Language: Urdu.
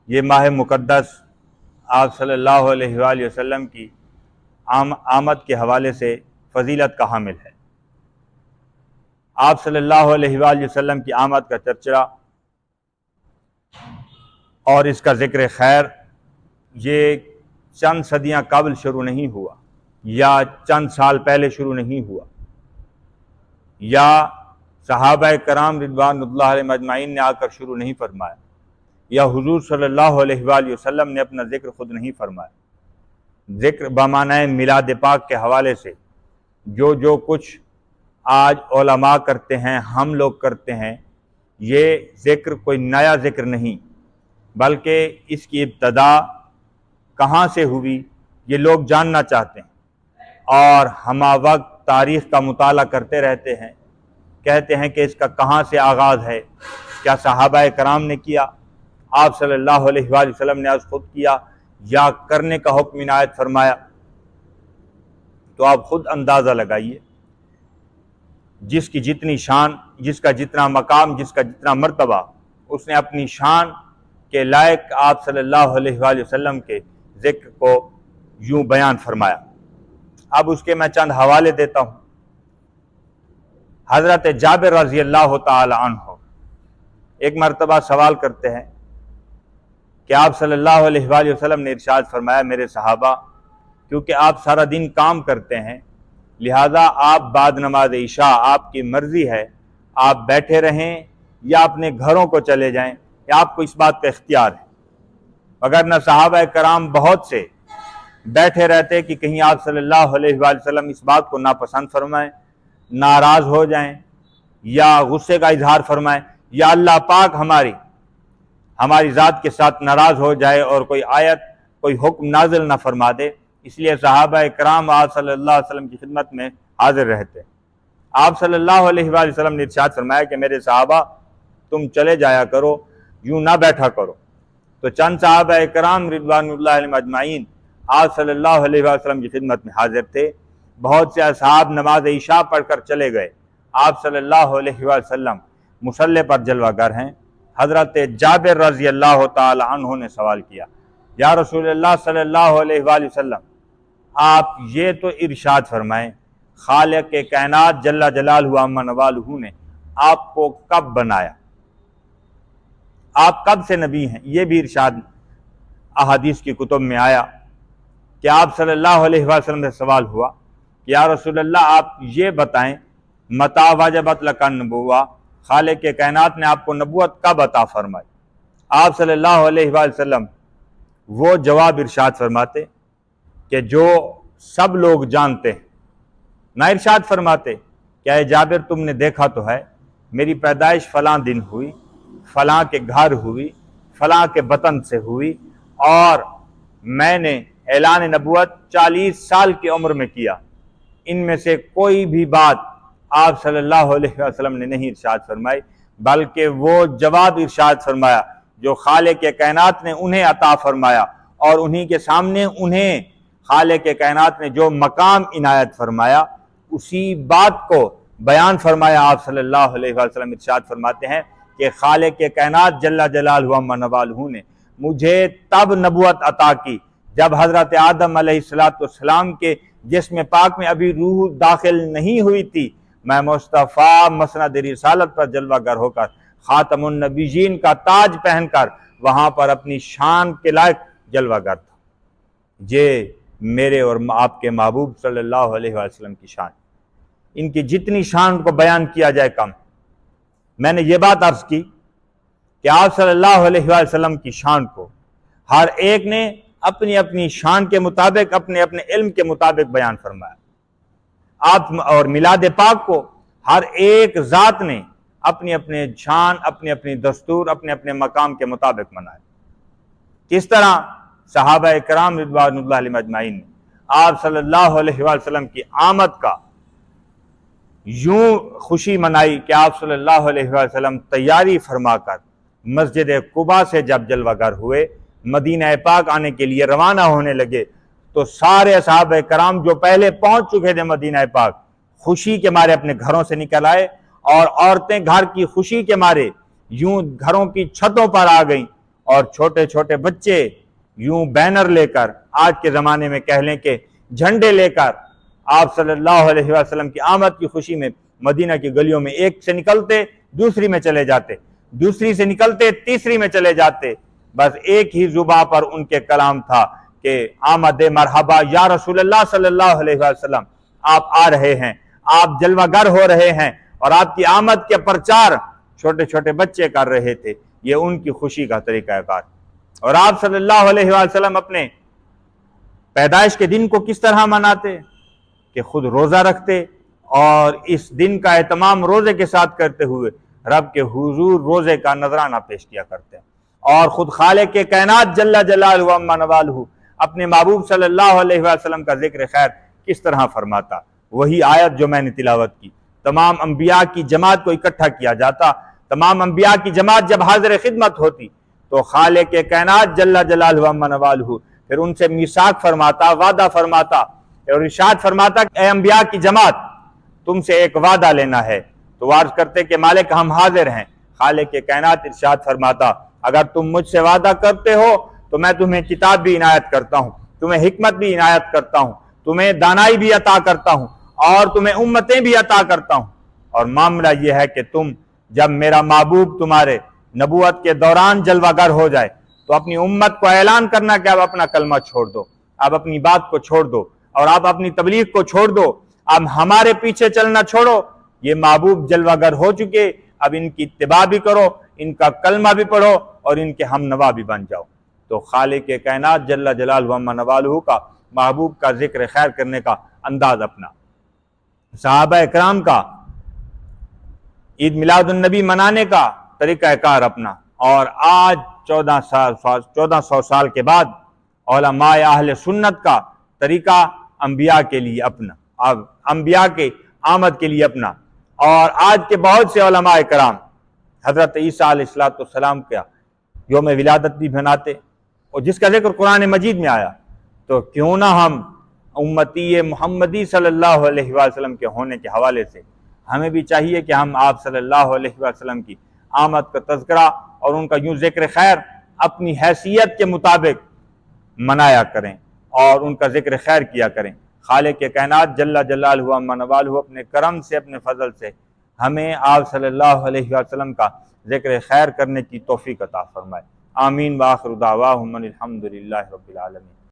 یہ ماہ مقدس آپ صلی اللہ علیہ وآلہ وسلم کی آمد کے حوالے سے فضیلت کا حامل ہے۔ آپ صلی اللہ علیہ وآلہ وسلم کی آمد کا چرچا اور اس کا ذکر خیر یہ چند صدیاں قبل شروع نہیں ہوا، یا چند سال پہلے شروع نہیں ہوا، یا صحابہ کرام رضوان اللہ علیہم اجمعین نے آ کر شروع نہیں فرمایا، یا حضور صلی اللہ علیہ وآلہ وسلم نے اپنا ذکر خود نہیں فرمایا۔ ذکر بمعنی میلاد پاک کے حوالے سے جو کچھ آج علماء کرتے ہیں، ہم لوگ کرتے ہیں، یہ ذکر کوئی نیا ذکر نہیں، بلکہ اس کی ابتدا کہاں سے ہوئی یہ لوگ جاننا چاہتے ہیں، اور ہمہ وقت تاریخ کا مطالعہ کرتے رہتے ہیں، کہتے ہیں کہ اس کا کہاں سے آغاز ہے، کیا صحابہ کرام نے کیا، آپ صلی اللہ علیہ وآلہ وسلم نے آج خود کیا، یا کرنے کا حکم عنایت فرمایا؟ تو آپ خود اندازہ لگائیے، جس کی جتنی شان، جس کا جتنا مقام، جس کا جتنا مرتبہ، اس نے اپنی شان کے لائق آپ صلی اللہ علیہ وآلہ وسلم کے ذکر کو یوں بیان فرمایا۔ اب اس کے میں چند حوالے دیتا ہوں۔ حضرت جابر رضی اللہ تعالی عنہ ایک مرتبہ سوال کرتے ہیں کہ آپ صلی اللہ علیہ وآلہ وسلم نے ارشاد فرمایا، میرے صحابہ، کیونکہ آپ سارا دن کام کرتے ہیں، لہذا آپ بعد نماز عشاء آپ کی مرضی ہے، آپ بیٹھے رہیں یا اپنے گھروں کو چلے جائیں، یا آپ کو اس بات کا اختیار ہے۔ وگرنہ صحابہ کرام بہت سے بیٹھے رہتے کہ کہیں آپ صلی اللہ علیہ وآلہ وسلم اس بات کو ناپسند فرمائیں، ناراض ہو جائیں، یا غصے کا اظہار فرمائیں، یا اللہ پاک ہماری ذات کے ساتھ ناراض ہو جائے اور کوئی آیت، کوئی حکم نازل نہ فرما دے۔ اس لیے صحابہ کرام آپ صلی اللہ علیہ وسلم کی خدمت میں حاضر رہتے۔ آپ صلی اللہ علیہ وآلہ وسلم نے ارشاد فرمایا کہ میرے صحابہ، تم چلے جایا کرو، یوں نہ بیٹھا کرو۔ تو چند صحابہ کرام رضوان اللہ علیہم اجمعین آپ صلی اللہ علیہ وآلہ وسلم کی خدمت میں حاضر تھے۔ بہت سے اصحاب نماز عشاء پڑھ کر چلے گئے۔ آپ صلی اللہ علیہ وآلہ وسلم مصلی پر جلوہ گر ہیں۔ حضرت جابر رضی اللہ تعالی عنہ نے سوال کیا، یا رسول اللہ صلی اللہ علیہ وآلہ وسلم، آپ یہ تو ارشاد فرمائیں، خالق کائنات جل جلالہ عما نوالہ نے آپ کو کب بنایا؟ آپ کب سے نبی ہیں؟ یہ بھی ارشاد احادیث کی کتب میں آیا کہ آپ صلی اللہ علیہ وآلہ وسلم سے سوال ہوا کہ یا رسول اللہ، آپ یہ بتائیں، متی وجبت لک النبوہ، خالق کائنات نے آپ کو نبوت کب عطا فرمائی؟ آپ صلی اللہ علیہ وآلہ وسلم وہ جواب ارشاد فرماتے کہ جو سب لوگ جانتے ہیں، نہ ارشاد فرماتے کیا اے جابر تم نے دیکھا تو ہے، میری پیدائش فلاں دن ہوئی، فلاں کے گھر ہوئی، فلاں کے بطن سے ہوئی، اور میں نے اعلان نبوت 40 سال کی عمر میں کیا۔ ان میں سے کوئی بھی بات آپ صلی اللہ علیہ وسلم نے نہیں ارشاد فرمائی، بلکہ وہ جواب ارشاد فرمایا جو خالق کائنات نے انہیں عطا فرمایا، اور انہی کے سامنے انہیں خالق کائنات نے جو مقام عنایت فرمایا اسی بات کو بیان فرمایا۔ آپ صلی اللہ علیہ وسلم ارشاد فرماتے ہیں کہ خالق کائنات جل جلالہ عما نوالہ نے مجھے تب نبوت عطا کی جب حضرت آدم علیہ السلام کے جسم پاک میں ابھی روح داخل نہیں ہوئی تھی۔ میں مصطفیٰ مسند رسالت پر جلوہ گر ہو کر خاتم النبیین کا تاج پہن کر وہاں پر اپنی شان کے لائق جلوہ گر تھا۔ یہ میرے اور آپ کے محبوب صلی اللہ علیہ وسلم کی شان، ان کی جتنی شان کو بیان کیا جائے کم۔ میں نے یہ بات عرض کی کہ آپ صلی اللہ علیہ وسلم کی شان کو ہر ایک نے اپنی اپنی شان کے مطابق، اپنے اپنے علم کے مطابق بیان فرمایا۔ آپ اور میلاد پاک کو ہر ایک ذات نے اپنی اپنے شان، اپنی اپنی دستور، اپنے اپنے مقام کے مطابق منایا۔ کس طرح صحابہ کرام رضوان اللہ علیہم اجمعین نے آپ صلی اللہ علیہ وآلہ وسلم کی آمد کا یوں خوشی منائی کہ آپ صلی اللہ علیہ وآلہ وسلم تیاری فرما کر مسجد قباء سے جب جلوہ گر ہوئے، مدینہ پاک آنے کے لیے روانہ ہونے لگے، تو سارے صحابہ کرام جو پہلے پہنچ چکے تھے مدینہ پاک، خوشی کے مارے اپنے گھروں سے نکل آئے، اور عورتیں گھر کی خوشی کے مارے یوں گھروں کی چھتوں پر آ گئیں اور چھوٹے چھوٹے بچے یوں بینر لے کر، آج کے زمانے میں کہہ لیں کہ جھنڈے لے کر آپ صلی اللہ علیہ وسلم کی آمد کی خوشی میں مدینہ کی گلیوں میں ایک سے نکلتے دوسری میں چلے جاتے، دوسری سے نکلتے تیسری میں چلے جاتے، بس ایک ہی زباں پر ان کے کلام تھا کہ آمد مرحبا یا رسول اللہ صلی اللہ علیہ وسلم، آپ آ رہے ہیں، آپ جلوہ گر ہو رہے ہیں، اور آپ کی آمد کے پرچار چھوٹے چھوٹے بچے کر رہے تھے۔ یہ ان کی خوشی کا طریقہ کار۔ اور آپ صلی اللہ علیہ وسلم اپنے پیدائش کے دن کو کس طرح مناتے کہ خود روزہ رکھتے اور اس دن کا اہتمام روزے کے ساتھ کرتے ہوئے رب کے حضور روزے کا نذرانہ پیش کیا کرتے ہیں، اور خود خالق کائنات جل جلالہ و عما نوالہ اپنے محبوب صلی اللہ علیہ وسلم کا ذکر خیر کس طرح فرماتا۔ وہی آیت جو میں نے تلاوت کی، تمام انبیاء کی جماعت کو اکٹھا کیا جاتا، تمام انبیاء کی جماعت جب حاضر خدمت ہوتی تو خالق کائنات جل جلالہ و عما نوالہ پھر ان سے میثاق فرماتا، وعدہ فرماتا اور ارشاد فرماتا کہ اے انبیاء کی جماعت، تم سے ایک وعدہ لینا ہے۔ تو وہ عرض کرتے کہ مالک ہم حاضر ہیں۔ خالق کائنات ارشاد فرماتا اگر تم مجھ سے وعدہ کرتے ہو تو میں تمہیں کتاب بھی عنایت کرتا ہوں، تمہیں حکمت بھی عنایت کرتا ہوں، تمہیں دانائی بھی عطا کرتا ہوں، اور تمہیں امتیں بھی عطا کرتا ہوں۔ اور معاملہ یہ ہے کہ تم جب میرا محبوب تمہارے نبوت کے دوران جلوہ گر ہو جائے تو اپنی امت کو اعلان کرنا کہ اب اپنا کلمہ چھوڑ دو، اب اپنی بات کو چھوڑ دو، اور آپ اپنی تبلیغ کو چھوڑ دو، اب ہمارے پیچھے چلنا چھوڑو۔ یہ محبوب جلوہ گر ہو چکے، اب ان کی اتباع بھی کرو، ان کا کلمہ بھی پڑھو، اور ان کے ہم نوا بھی بن جاؤ۔ تو خالق کائنات جل جلالہ و عما نوالہ کا محبوب کا ذکر خیر کرنے کا انداز اپنا، صحابہ اکرام کا عید میلاد النبی منانے کا طریقہ کار اپنا، اور آج 1400 سال کے بعد علماء اہل سنت کا طریقہ انبیاء کے لیے اپنا، اب انبیاء کے آمد کے لیے اپنا، اور آج کے بہت سے علماء کرام حضرت عیسیٰ علیہ السلام کا یوم ولادت بھی مناتے، اور جس کا ذکر قرآن مجید میں آیا۔ تو کیوں نہ ہم امتی محمدی صلی اللہ علیہ وسلم کے ہونے کے حوالے سے ہمیں بھی چاہیے کہ ہم آپ صلی اللہ علیہ وسلم کی آمد کا تذکرہ اور ان کا یوں ذکر خیر اپنی حیثیت کے مطابق منایا کریں اور ان کا ذکر خیر کیا کریں۔ خالق کائنات جل جلالہ و عما نوالہ اپنے کرم سے، اپنے فضل سے ہمیں آپ صلی اللہ علیہ وسلم کا ذکر خیر کرنے کی توفیق عطا فرمائے۔ آمین۔ وآخر دعواہم ان الحمد للہ رب العالمین۔